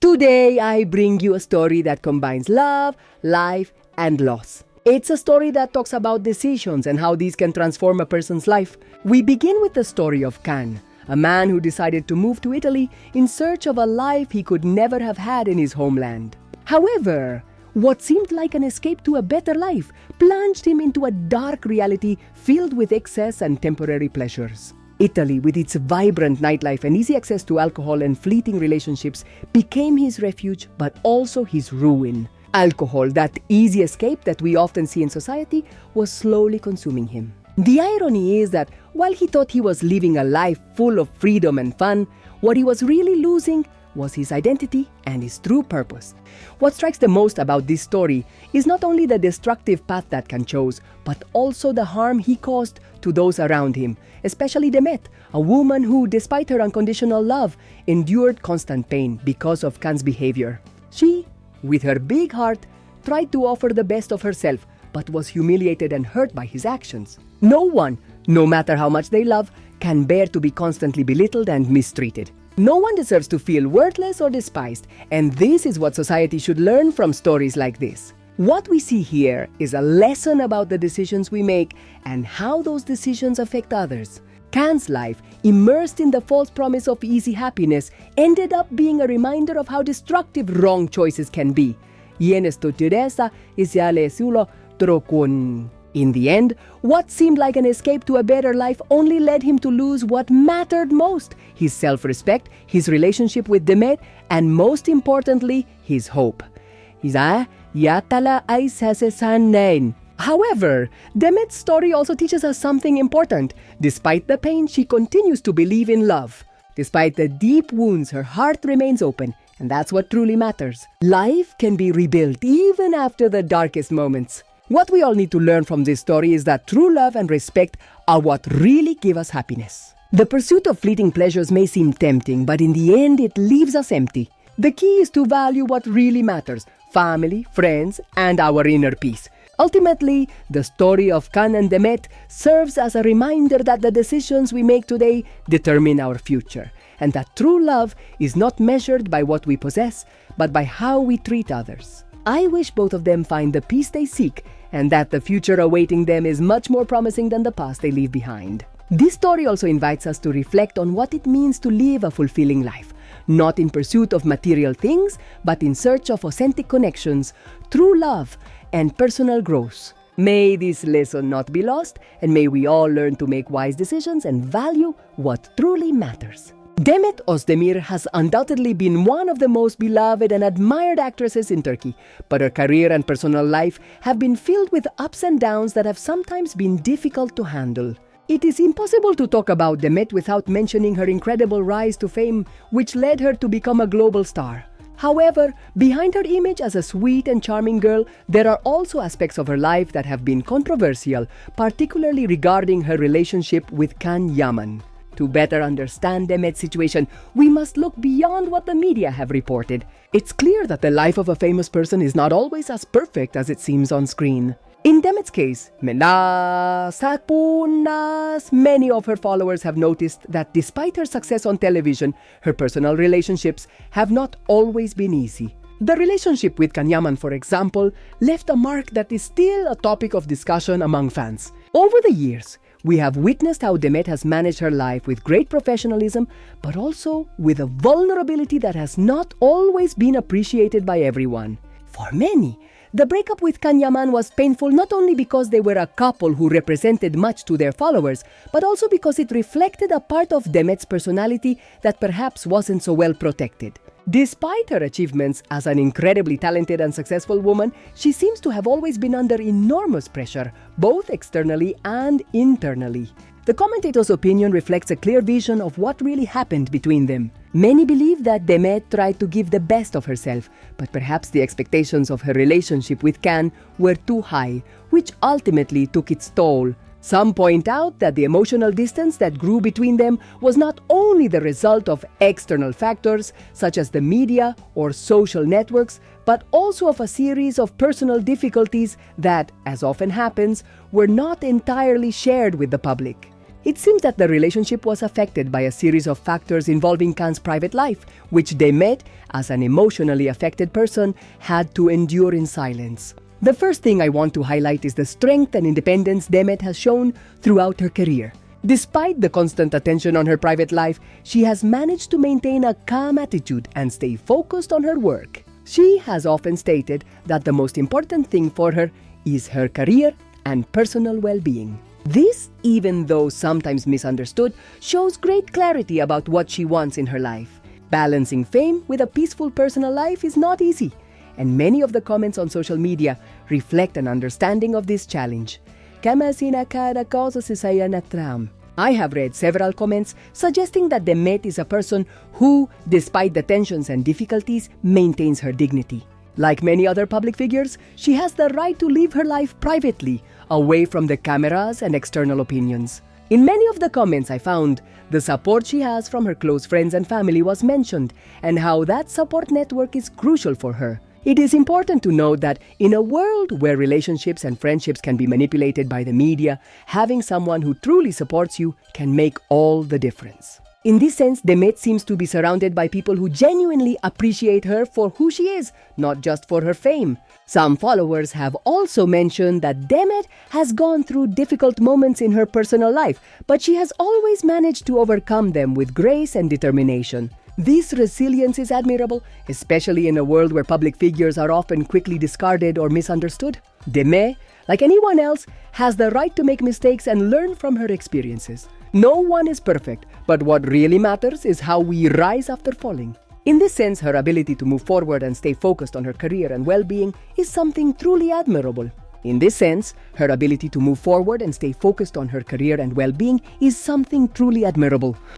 Today, I bring you a story that combines love, life, and loss. It's a story that talks about decisions and how these can transform a person's life. We begin with the story of Can, a man who decided to move to Italy in search of a life he could never have had in his homeland. However, what seemed like an escape to a better life plunged him into a dark reality filled with excess and temporary pleasures. Italy, with its vibrant nightlife and easy access to alcohol and fleeting relationships, became his refuge but also his ruin. Alcohol, that easy escape that we often see in society, was slowly consuming him. The irony is that while he thought he was living a life full of freedom and fun, what he was really losing was his identity and his true purpose. What strikes the most about this story is not only the destructive path that Can chose, but also the harm he caused to those around him, especially Demet, a woman who, despite her unconditional love, endured constant pain because of Can's behavior. She, with her big heart, tried to offer the best of herself, but was humiliated and hurt by his actions. No one, no matter how much they love, can bear to be constantly belittled and mistreated. No one deserves to feel worthless or despised, and this is what society should learn from stories like this. What we see here is a lesson about the decisions we make and how those decisions affect others. Can's life, immersed in the false promise of easy happiness, ended up being a reminder of how destructive wrong choices can be. In the end, what seemed like an escape to a better life only led him to lose what mattered most: his self-respect, his relationship with Demet, and most importantly, his hope. However, Demet's story also teaches us something important. Despite the pain, she continues to believe in love. Despite the deep wounds, her heart remains open, and that's what truly matters. Life can be rebuilt even after the darkest moments. What we all need to learn from this story is that true love and respect are what really give us happiness. The pursuit of fleeting pleasures may seem tempting, but in the end it leaves us empty. The key is to value what really matters: family, friends, and our inner peace. Ultimately, the story of Can and Demet serves as a reminder that the decisions we make today determine our future, and that true love is not measured by what we possess, but by how we treat others. I wish both of them find the peace they seek, and that the future awaiting them is much more promising than the past they leave behind. This story also invites us to reflect on what it means to live a fulfilling life, not in pursuit of material things, but in search of authentic connections, true love, and personal growth. May this lesson not be lost, and may we all learn to make wise decisions and value what truly matters. Demet Özdemir has undoubtedly been one of the most beloved and admired actresses in Turkey, but her career and personal life have been filled with ups and downs that have sometimes been difficult to handle. It is impossible to talk about Demet without mentioning her incredible rise to fame, which led her to become a global star. However, behind her image as a sweet and charming girl, there are also aspects of her life that have been controversial, particularly regarding her relationship with Can Yaman. To better understand Demet's situation, we must look beyond what the media have reported. It's clear that the life of a famous person is not always as perfect as it seems on screen. In Demet's case, many of her followers have noticed that despite her success on television, her personal relationships have not always been easy. The relationship with Can Yaman, for example, left a mark that is still a topic of discussion among fans. Over the years, we have witnessed how Demet has managed her life with great professionalism, but also with a vulnerability that has not always been appreciated by everyone. For many, the breakup with Can Yaman was painful not only because they were a couple who represented much to their followers, but also because it reflected a part of Demet's personality that perhaps wasn't so well protected. Despite her achievements as an incredibly talented and successful woman, she seems to have always been under enormous pressure, both externally and internally. The commentator's opinion reflects a clear vision of what really happened between them. Many believe that Demet tried to give the best of herself, but perhaps the expectations of her relationship with Can were too high, which ultimately took its toll. Some point out that the emotional distance that grew between them was not only the result of external factors, such as the media or social networks, but also of a series of personal difficulties that, as often happens, were not entirely shared with the public. It seems that the relationship was affected by a series of factors involving Khan's private life, which Demet, as an emotionally affected person, had to endure in silence. The first thing I want to highlight is the strength and independence Demet has shown throughout her career. Despite the constant attention on her private life, she has managed to maintain a calm attitude and stay focused on her work. She has often stated that the most important thing for her is her career and personal well-being. This, even though sometimes misunderstood, shows great clarity about what she wants in her life. Balancing fame with a peaceful personal life is not easy, and many of the comments on social media reflect an understanding of this challenge. I have read several comments suggesting that Demet is a person who, despite the tensions and difficulties, maintains her dignity. Like many other public figures, she has the right to live her life privately, away from the cameras and external opinions. In many of the comments I found, the support she has from her close friends and family was mentioned, and how that support network is crucial for her. It is important to note that in a world where relationships and friendships can be manipulated by the media, having someone who truly supports you can make all the difference. In this sense, Demet seems to be surrounded by people who genuinely appreciate her for who she is, not just for her fame. Some followers have also mentioned that Demet has gone through difficult moments in her personal life, but she has always managed to overcome them with grace and determination. This resilience is admirable, especially in a world where public figures are often quickly discarded or misunderstood. Demet, like anyone else, has the right to make mistakes and learn from her experiences. No one is perfect, but what really matters is how we rise after falling. In this sense, her ability to move forward and stay focused on her career and well-being is something truly admirable. In this sense, her ability to move forward and stay focused on her career and well-being is something truly admirable.